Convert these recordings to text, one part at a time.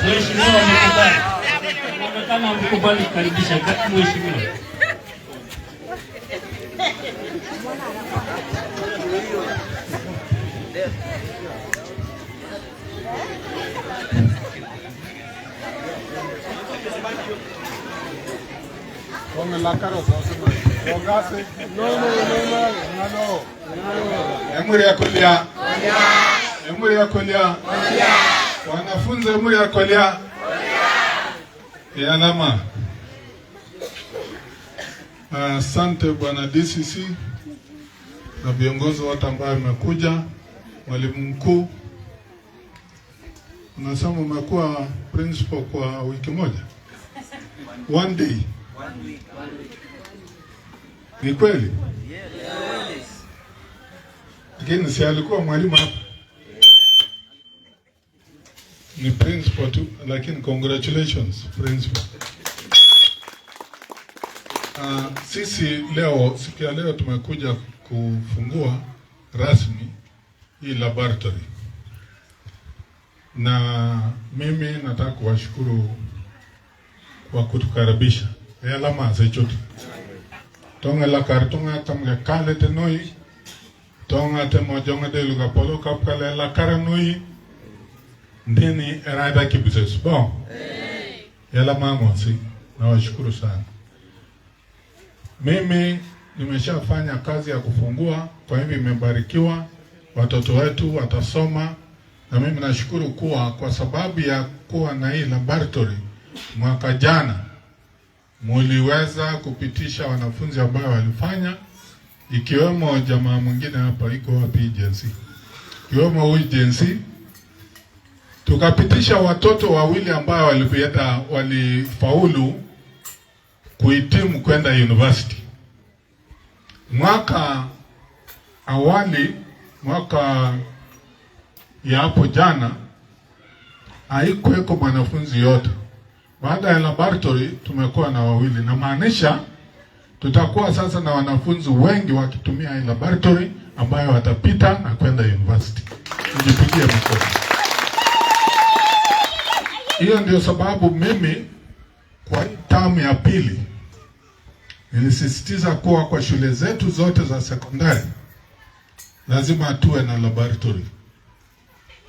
Mheshimiwa mkubali. Kama mkubali karibisha mheshimiwa. Con la cara Ogase. No. Emuri ya kulia. Emuri ya kulia. Wanafunzi emuri ya kulia. Alama. Asante bwana DCC na viongozi wote ambao wamekuja. Mwalimu mkuu, unasema umekuwa principal kwa wiki moja. One day. Ni kweli? Yes. Lakini si alikuwa mwalimu hapa. Ni principal tu, lakini congratulations principal. Sisi leo, siku ya leo tumekuja kufungua rasmi hii laboratory. Na mimi nataka kuwashukuru kwa kutukaribisha. Alama zechote. Tonga la kartonga tamga kale tenoi. Tonga te mojonga de luga polo kapkale la karanoi. Ndeni eraida kibuses. Bon. Alama mwasi. Nawashukuru sana. Mimi nimeshafanya kazi ya kufungua, kwa hivyo nimebarikiwa. Watoto wetu watasoma, na mimi nashukuru kuwa kwa sababu ya kuwa na hii laboratory mwaka jana muliweza kupitisha wanafunzi ambao walifanya, ikiwemo jamaa mwingine hapa iko wapi agency. Ikiwemo huyu agency tukapitisha watoto wawili ambao walifaulu kuhitimu kwenda university. Mwaka awali, mwaka ya hapo jana, haikuweko mwanafunzi yote. Baada ya laboratory tumekuwa na wawili, na maanisha tutakuwa sasa na wanafunzi wengi wakitumia hii laboratory ambayo watapita na kwenda university. Nijipigie mkono. Hiyo ndio sababu mimi kwa tamu ya pili nilisisitiza kuwa kwa shule zetu zote za sekondari lazima tuwe na laboratory,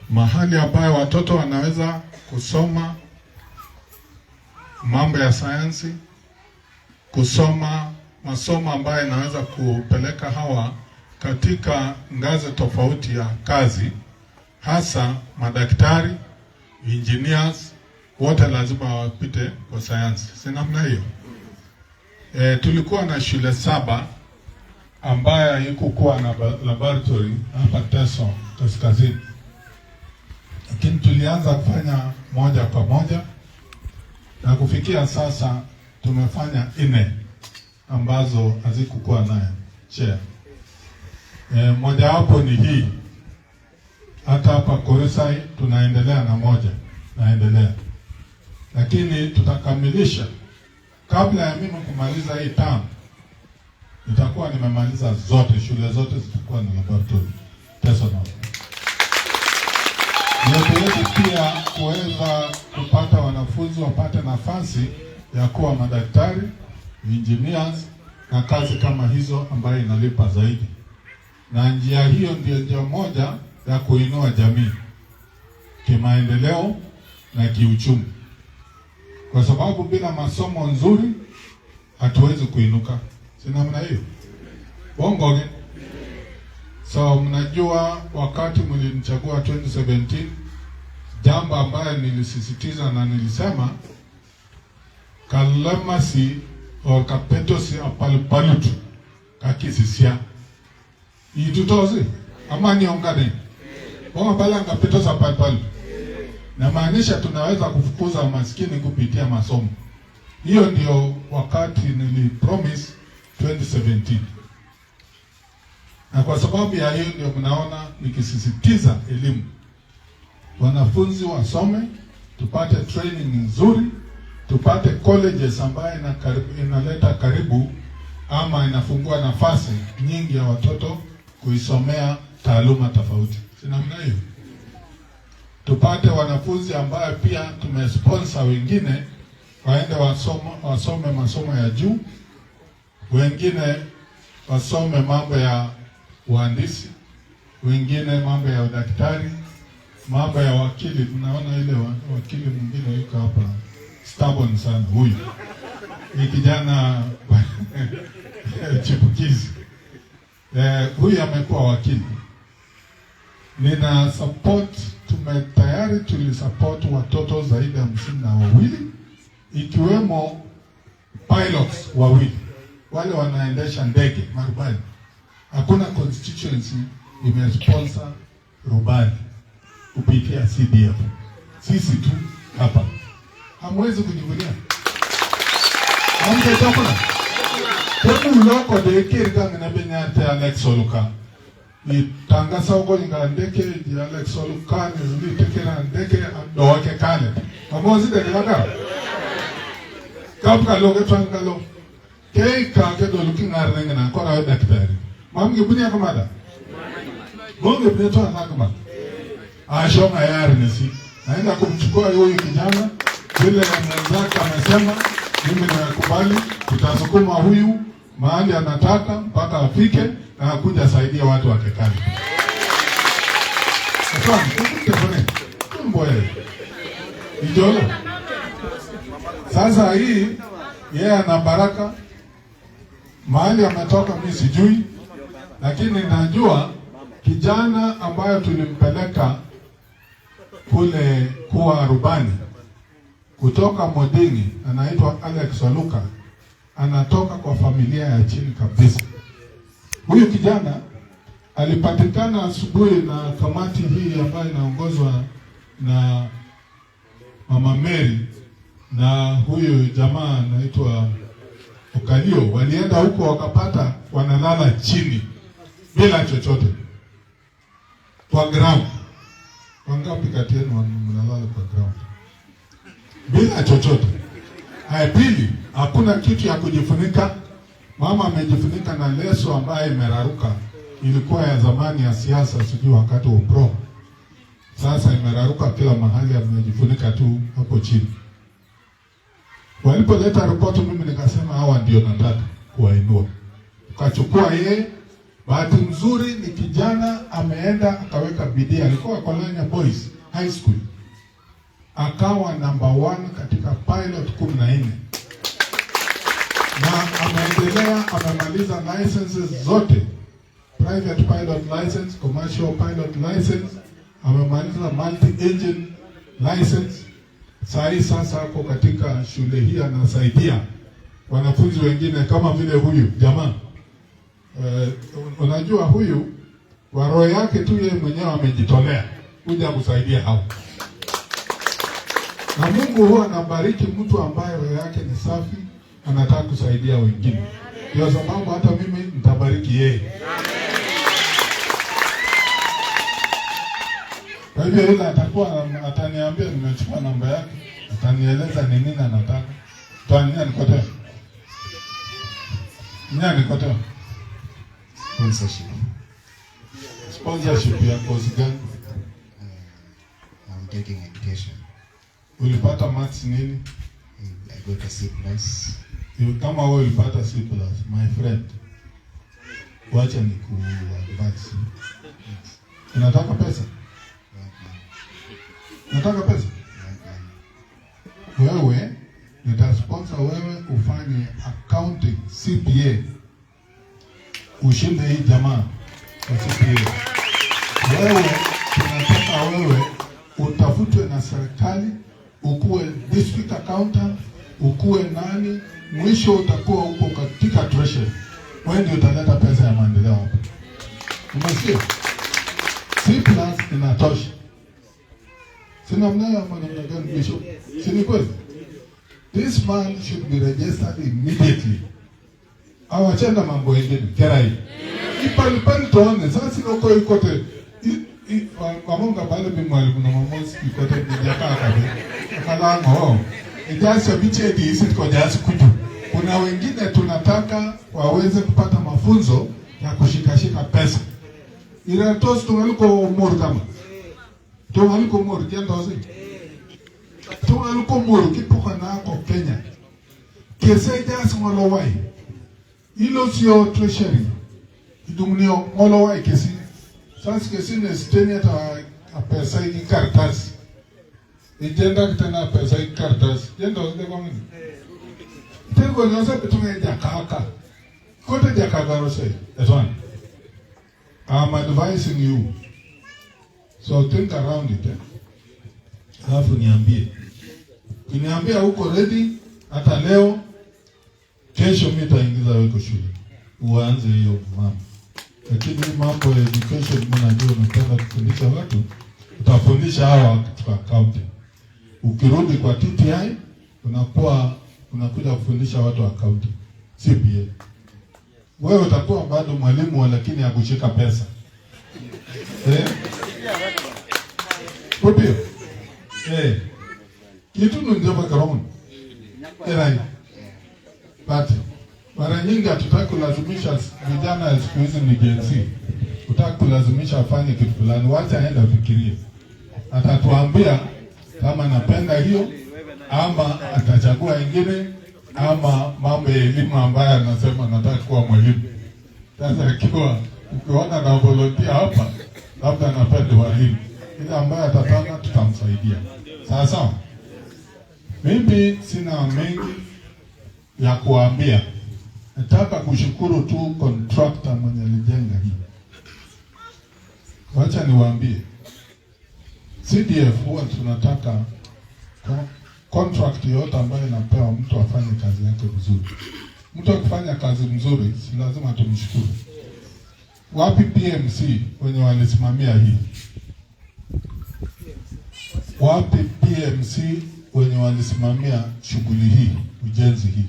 mahali ambayo watoto wanaweza kusoma mambo ya sayansi, kusoma masomo ambayo inaweza kupeleka hawa katika ngazi tofauti ya kazi, hasa madaktari, engineers, wote lazima wapite kwa sayansi. Si namna hiyo? Tulikuwa na shule 7 ambayo haikuwa na laboratory hapa Teso Kaskazini. Lakini tulianza kufanya moja kwa moja, na kufikia sasa tumefanya 4 ambazo hazikuwa nayo chair. Moja hapo ni hii. Hata hapa Koresai tunaendelea na moja. Lakini tutakamilisha kabla ya mimi kumaliza hii term. Nitakuwa nimemaliza zote, shule zote zitakuwa na laboratory. Teso na yetu pia kuweza kupata wanafunzi wapate nafasi ya kuwa madaktari, engineers na kazi kama hizo ambayo inalipa zaidi. Na njia hiyo ndio njia moja ya kuinua jamii kimaendeleo na kiuchumi. Kwa sababu bila masomo nzuri hatuwezi kuinuka. Si namna hiyo? Bongo. So mnajua wakati mlinichagua 2017, jambo ambayo nilisisitiza na nilisema kalamasi o kapetosi apalupalutu kakisisia itutozi amani ongane bonga balanga petosi apalupalutu. Na maanisha tunaweza kufukuza maskini kupitia masomo. Hiyo ndio wakati nilipromise 2017. Na kwa sababu ya hiyo ndio mnaona nikisisitiza elimu. Wanafunzi wasome, tupate training nzuri, tupate colleges ambayo inaleta karibu ama inafungua nafasi nyingi ya watoto kuisomea taaluma tofauti. Si namna hiyo? Tupate wanafunzi ambayo pia tumesponsor wengine waende wasome masomo ya juu, wengine wasome mambo ya uhandisi, wengine mambo ya udaktari, mambo ya wakili. Tunaona ile wakili mwingine yuko hapa stubborn sana, huyu ni kijana chipukizi. Huyu amekuwa wakili. Nina support, tayari tulisupport watoto zaidi ya 52 ikiwemo pilots wawili wale wanaendesha ndege marubani. Hakuna constituency imesponsor rubani kupitia CDF. Sisi tu hapa. Hamwezi kujivunia. Hamwezi chakula. Kwa mloko de kirga na benyate Alex Oluka. Ni tangasa uko ndeke ya Alex Oluka ni tekera ndeke ndo wake kale. Hamwezi de kaka. Kapka loge twangalo. Kei kake do looking arnenge na kora wa daktari. Mamge bunia kamada. Bonge bunia tu anakama. Ashoma yari nisi. Naenda kumchukua huyu kijana vile mwenzake amesema, mimi nakubali, tutasukuma huyu mahali anataka mpaka afike na kuja saidia watu wa Kekali. Ijolo. Sasa hii yeye ana baraka mahali ametoka mimi sijui, lakini najua kijana ambayo tulimpeleka kule kuwa rubani kutoka Modingi anaitwa Alex Oluka, anatoka kwa familia ya chini kabisa. Huyu kijana alipatikana asubuhi na kamati hii ambayo inaongozwa na Mama Mary na huyu jamaa anaitwa Ukalio. Walienda huko wakapata wanalala chini bila chochote kwa ground. Wangapi kati yenu mnalala kwa ground bila chochote? Pili, hakuna kitu ya kujifunika. Mama amejifunika na leso ambayo imeraruka. Ilikuwa ya zamani ya siasa, sijui wakati wa pro. Sasa imeraruka kila mahali, amejifunika tu hapo chini. Walipoleta ripoti mimi nikasema hawa ndio nataka kuwainua. Tukachukua yeye. Bahati nzuri ni kijana ameenda akaweka bidii. Alikuwa Kolanya Boys High School. Akawa number 1 katika pilot 14. Na ameendelea, amemaliza licenses zote. Private pilot license, commercial pilot license, amemaliza multi-engine license. Sasa ako katika shule hii anasaidia wanafunzi wengine kama vile huyu jamaa. Unajua huyu wa roho yake tu yeye mwenyewe amejitolea kuja kusaidia hao. Na Mungu huwa anabariki mtu ambaye roho yake ni safi, anataka kusaidia wengine. Ndio sababu hata mimi nitabariki yeye. Kwa hivyo yeye atakuwa ataniambia, nimechukua namba yake, atanieleza ni nini anataka. Tuania nikotoa. Nya nikotoa. Sponsorship ya course gani? I'm taking education. Ulipata maths nini? I got a C+. Kama wewe ulipata C+, my friend, wacha advance. Unataka pesa? Nataka pesa? Wewe nitasponsor wewe ufanye accounting CPA. Ushinde hii jamaa Wewe tunataka wewe utafutwe na serikali, ukuwe district accountant, ukuwe nani, mwisho utakuwa uko katika treasury. Wewe ndio utaleta pesa ya maendeleo hapa. Umesikia? C+ inatosha. Sina mnaya mwanamna gani bishop? Sini kweli? This man should be registered immediately. Awachenda mambo mengine. Kerai. Ipalipali tuone. Sasa sinoko ikote. Mamunga bale bimwalimu na mamosi ikote mjaka akabe. Akalango. Ijasi biche di isi tuko jasi kuju. Kuna wengine tunataka waweze kupata mafunzo ya kushikashika pesa. Ila tosi tungaliko moro kama. Tungaliko moro kienda wazi. Tungaliko moro kipuka na ako Kenya. Kese jasi mwalowai. Ilo siyo treasury. Idungunio mwalowai kesi. Sasa kesi nesiteni hata pesa hiki karatasi. Ijenda kitena pesa hiki karatasi. Jenda wazi kwa mwini. Tengo nyose betunga jakaka. Kote jakaka rose. That's one. I'm advising you. So think around it. Alafu niambie. Kiniambia uko ready hata leo, kesho mimi nitaingiza wewe kwa shule. Uanze hiyo mambo. Lakini mambo ya education mnajua unataka kufundisha watu, utafundisha hawa katika accounting. Ukirudi kwa TTI unakuja kufundisha watu accounting. CPA. Wewe utakuwa bado mwalimu lakini hakushika pesa. Kopio. Kitu ndio background. Right. But mara nyingi hatutaki kulazimisha vijana siku hizi ni Gen Z. Utaki kulazimisha afanye kitu fulani, wacha aende afikirie. Atatuambia kama anapenda hiyo ama atachagua ingine ama mambo ya elimu ambayo anasema nataka kuwa mwalimu. Sasa ukiona na volunteer hapa labda anapenda walimu. Ile ambaye atataka tutamsaidia. Sawa. Mimi sina mengi ya kuambia. Nataka kushukuru tu contractor mwenye alijenga hii. Wacha niwaambie. CDF huwa tunataka contract yote ambayo inapewa mtu afanye kazi yake vizuri. Mtu akifanya kazi mzuri, si lazima tumshukuru. Wapi PMC wenye walisimamia hii? Wapi PMC wenye walisimamia shughuli hii, ujenzi hii?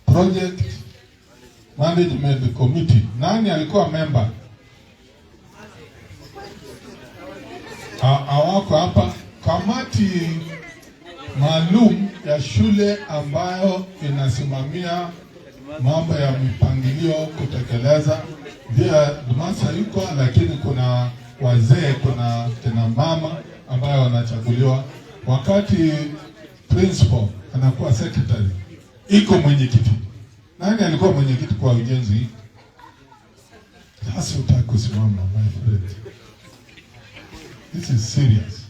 Project Management Committee. Nani alikuwa member? Hawako hapa. Kamati maalum ya shule ambayo inasimamia mambo ya mipangilio kutekeleza. Ndio Dumasa yuko, lakini kuna wazee, kuna kina mama ambayo wanachaguliwa. Wakati principal anakuwa secretary, iko mwenyekiti. Nani alikuwa mwenyekiti kwa ujenzi? Sasa utaki kusimama, my friend. This is serious.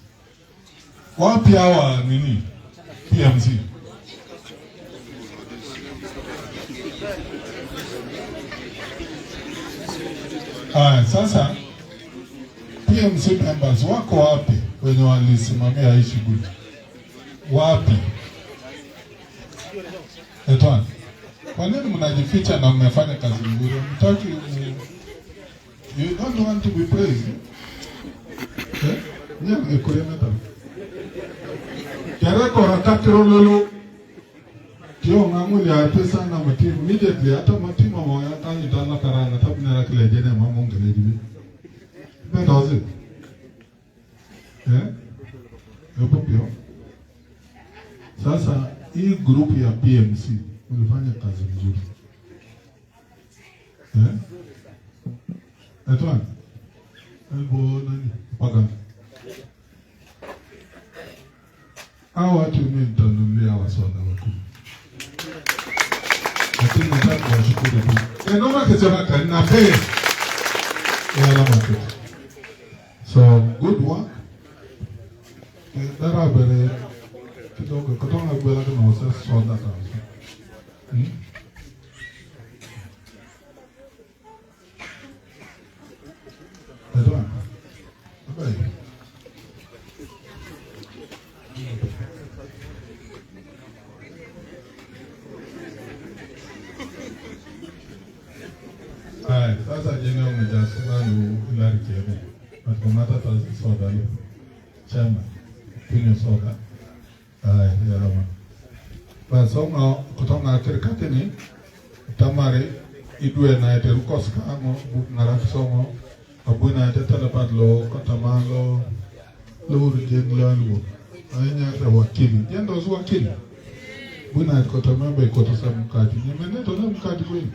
Wapi hawa nini? PMC. Sasa PMC members wako wapi wenye walisimamia hii shughuli? Wapi? Etwan. Kwa nini mnajificha na mmefanya kazi nzuri? Mtaki you don't want to be praised. Ndio ekuremeta. Kera kora katirololo. Kio ngamuli ya pesa na matimu immediately hata matimu moya tanyi tana karana tabina rakile jene mamunga lejibi. Ndio wazi. Hapo pia. Sasa hii group ya PMC ulifanya kazi nzuri. Etwan. Albo nani? Pagani. Hawa watu mtanulia wasoda wako. Lakini nataka kuwashukuru tu. Noma kesema kana fair. So good work. Dara bere kidogo kutonga bela kama wasa soda kabisa. Sasa jene umejasema lu ilari jene. Matumata tazi soda lu. Chama. Kunywa soda. Ay, yarama. Basonga kutonga kirikati ni tamari idwe na ete rukoska mo ngarak songo abuna ete talapat lo katamalo lo urjen lo alwo anya ta wakili jendo zo wakili buna kotamembe kotasam kati nyemene to nam kati kwini